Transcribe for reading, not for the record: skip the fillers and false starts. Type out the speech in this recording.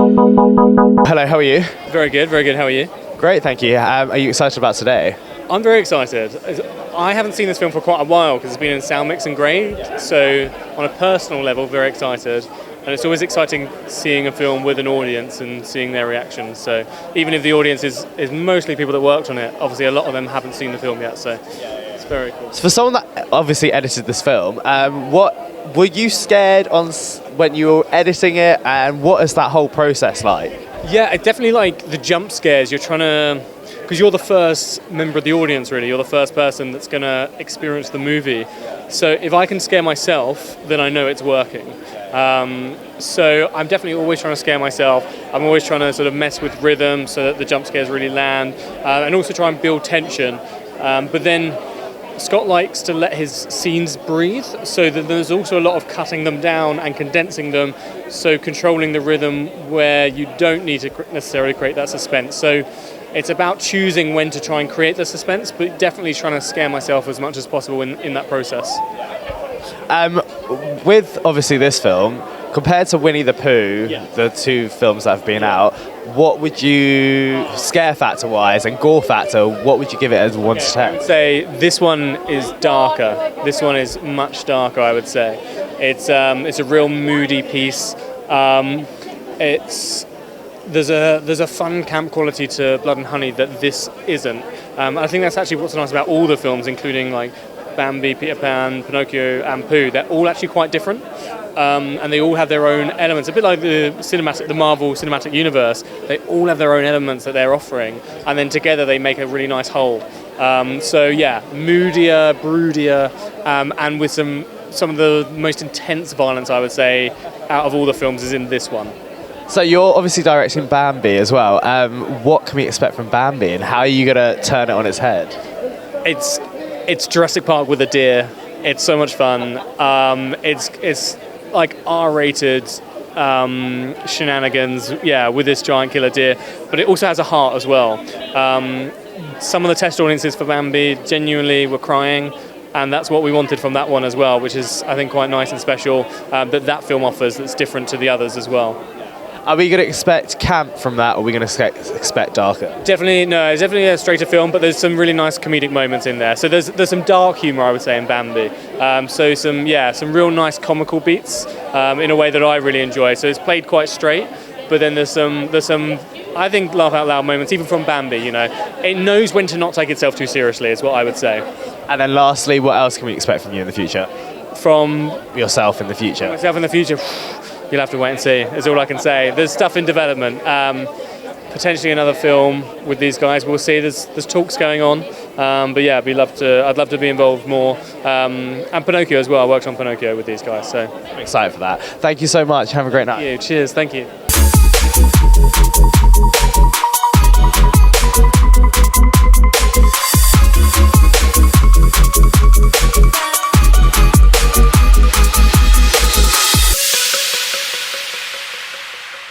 Hello, how are you? Very good, very good. How are you? Great, thank you. Are you excited about today? I'm very excited. I haven't seen this film for quite a while because it's been in sound mix and grade, so on a personal level, very excited. And it's always exciting seeing a film with an audience and seeing their reactions. So even if the audience is mostly people that worked on it, obviously a lot of them haven't seen the film yet, so it's very cool. So for someone that obviously edited this film, what were you scared on when you were editing it, and what is that whole process like? Yeah, I definitely like the jump scares. You're trying to, because you're the first member of the audience, really. You're the first person that's going to experience the movie. So if I can scare myself, then I know it's working. So I'm definitely always trying to scare myself. I'm always trying to sort of mess with rhythm so that the jump scares really land, and also try and build tension. But then Scott likes to let his scenes breathe, so that there's also a lot of cutting them down and condensing them, so controlling the rhythm where you don't need to necessarily create that suspense. So it's about choosing when to try and create the suspense, but definitely trying to scare myself as much as possible in that process. With obviously this film, compared to Winnie the Pooh, the two films that have been out, what would you, scare factor wise and gore factor, what would you give it as 1 to 10? I would say this one is darker. This one is much darker, I would say. It's a real moody piece. There's a fun camp quality to Blood and Honey that this isn't. I think that's actually what's nice about all the films, including like Bambi, Peter Pan, Pinocchio and Pooh. They're all actually quite different, and they all have their own elements. A bit like the Marvel Cinematic Universe. They all have their own elements that they're offering, and then together they make a really nice whole. So yeah, moodier, broodier, and with some of the most intense violence, I would say, out of all the films is in this one. So you're obviously directing Bambi as well. What can we expect from Bambi, and how are you going to turn it on its head? It's Jurassic Park with a deer. It's so much fun. It's like R-rated shenanigans, with this giant killer deer. But it also has a heart as well. Some of the test audiences for Bambi genuinely were crying, and that's what we wanted from that one as well, which is, I think, quite nice and special. That film offers that's different to the others as well. Are we going to expect camp from that, or are we going to expect darker? Definitely, no, it's definitely a straighter film, but there's some really nice comedic moments in there. So there's some dark humour, I would say, in Bambi. So some real nice comical beats in a way that I really enjoy. So it's played quite straight, but then there's some I think laugh out loud moments, even from Bambi. You know, it knows when to not take itself too seriously, is what I would say. And then lastly, what else can we expect from you in the future? From yourself in the future? Myself in the future. You'll have to wait and see, is all I can say. There's stuff in development. Potentially another film with these guys. We'll see. There's talks going on. But yeah, I'd love to be involved more. And Pinocchio as well. I worked on Pinocchio with these guys. So I'm excited for that. Thank you so much. Have a great night. Thank you. Cheers. Thank you.